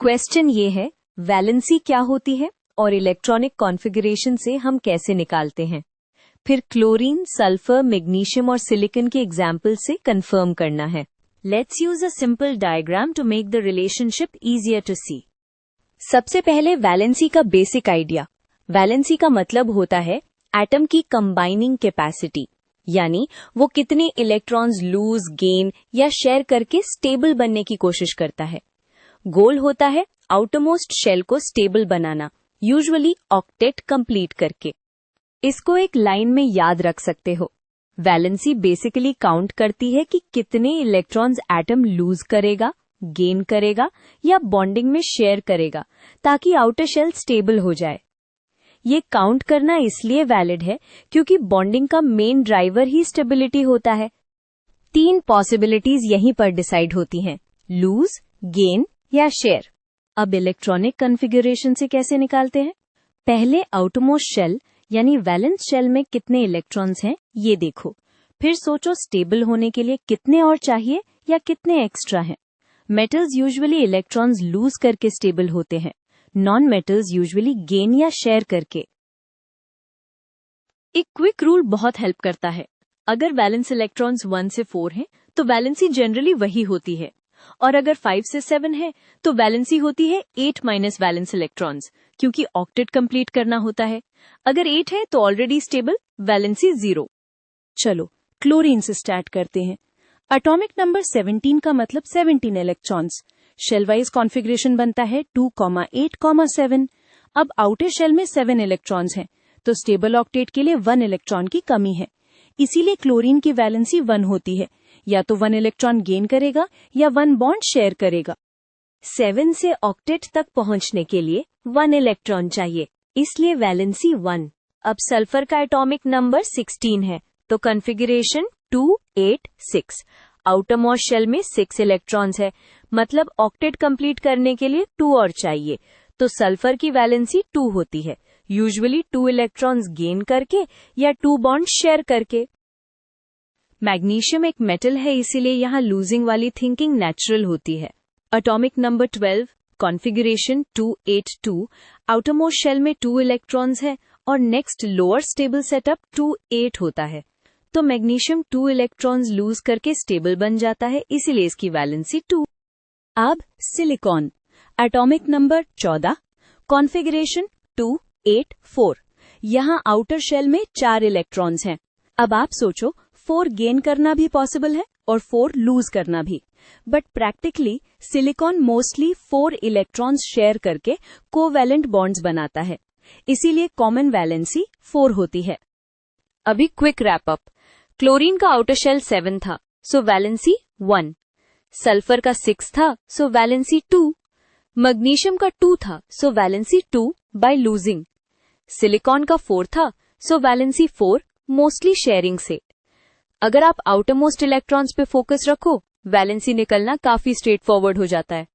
Question ये है, valency क्या होती है और इलेक्ट्रॉनिक कॉन्फ़िगरेशन से हम कैसे निकालते हैं। फिर क्लोरीन, सल्फर, मैग्नीशियम और सिलिकॉन के एग्जाम्पल से कंफर्म करना है। Let's use a simple diagram to make the relationship easier to see. सबसे पहले वैलेंसी का बेसिक आइडिया। वैलेंसी का मतलब होता है एटम की कंबाइनिंग कैपेसिटी, यानी वो कितने इलेक्ट्रॉन्स लूज, गेन या शेयर करके स्टेबल बनने की कोशिश करता है। गोल होता है आउटरमोस्ट शेल को स्टेबल बनाना, यूजुअली ऑक्टेट कंप्लीट करके। इसको एक लाइन में याद रख सकते हो। वैलेंसी बेसिकली काउंट करती है कि कितने इलेक्ट्रॉन्स एटम लूज करेगा, गेन करेगा या बॉन्डिंग में शेयर करेगा, ताकि आउटर शेल स्टेबल हो जाए। ये काउंट करना इसलिए वैलिड है क्योंकि बॉन्डिंग का मेन ड्राइवर ही स्टेबिलिटी होता है। 3 पॉसिबिलिटीज यहीं पर डिसाइड होती हैं, लूज, गेन या शेयर। अब इलेक्ट्रॉनिक कॉन्फ़िगरेशन से कैसे निकालते हैं? पहले आउटरमोस्ट शेल यानी वैलेंस शेल में कितने इलेक्ट्रॉन्स हैं ये देखो। फिर सोचो स्टेबल होने के लिए कितने और चाहिए या कितने एक्स्ट्रा हैं। मेटल्स यूजुअली इलेक्ट्रॉन्स लूज करके स्टेबल होते हैं, नॉन मेटल्स यूजुअली गेन या शेयर करके। एक क्विक रूल बहुत हेल्प करता है। अगर वैलेंस इलेक्ट्रॉन्स 1 से 4 हैं तो वैलेंसी जनरली वही होती है, और अगर 5 से 7 है तो वैलेंसी होती है 8 माइनस वैलेंस इलेक्ट्रॉन्स, क्योंकि ऑक्टेट कंप्लीट करना होता है। अगर 8 है तो ऑलरेडी स्टेबल, वैलेंसी 0। चलो क्लोरीन से स्टार्ट करते हैं। एटॉमिक नंबर 17 का मतलब 17 इलेक्ट्रॉन्स। शेल वाइज कॉन्फ़िगरेशन बनता है 2,8,7। अब आउटर शेल में 7 इलेक्ट्रॉन्स हैं, तो स्टेबल ऑक्टेट के लिए 1 इलेक्ट्रॉन की कमी है। इसीलिए क्लोरीन की वैलेंसी 1 होती है, या तो 1 इलेक्ट्रॉन गेन करेगा या 1 बॉन्ड शेयर करेगा। 7 से ऑक्टेट तक पहुंचने के लिए 1 इलेक्ट्रॉन चाहिए, इसलिए वैलेंसी 1। अब सल्फर का एटॉमिक नंबर 16 है, तो कॉन्फ़िगरेशन 2, 8, 6। आउटरमोस्ट शेल में 6 इलेक्ट्रॉन्स है, मतलब ऑक्टेट कंप्लीट करने के लिए 2 और चाहिए, तो सल्फर की वैलेंसी 2 होती है, यूजुअली 2 इलेक्ट्रॉन्स गेन करके या 2 बॉन्ड शेयर करके। मैग्नीशियम एक मेटल है, इसीलिए यहाँ लूजिंग वाली थिंकिंग नेचुरल होती है। Atomic number 12, configuration 282। Outermost shell में 2 इलेक्ट्रॉन्स है और नेक्स्ट लोअर स्टेबल सेटअप 2, 8 होता है, तो मैग्नीशियम 2 इलेक्ट्रॉन्स लूज करके स्टेबल बन जाता है, इसीलिए इसकी वैलेंसी 2। अब सिलिकॉन, एटॉमिक नंबर 14, कॉन्फ़िगरेशन 2, 8, 4। यहाँ आउटर शेल में 4 इलेक्ट्रॉन्स हैं। अब आप सोचो 4 गेन करना भी पॉसिबल है और 4 लूज करना भी, but practically silicon mostly 4 electrons share करके कोवैलेंट बॉन्ड्स बनाता है, इसीलिए कॉमन वैलेंसी 4 होती है। अभी क्विक रैप अप। क्लोरीन का आउटर शेल 7 था, सो वैलेंसी 1। सल्फर का 6 था, सो वैलेंसी 2। मैग्नीशियम का 2 था, सो वैलेंसी 2 बाय लूजिंग। सिलिकॉन का 4 था, सो वैलेंसी 4 मोस्टली शेयरिंग से। अगर आप आउटरमोस्ट इलेक्ट्रॉन्स पे फोकस रखो, वैलेंसी निकलना काफी स्ट्रेट फॉरवर्ड हो जाता है।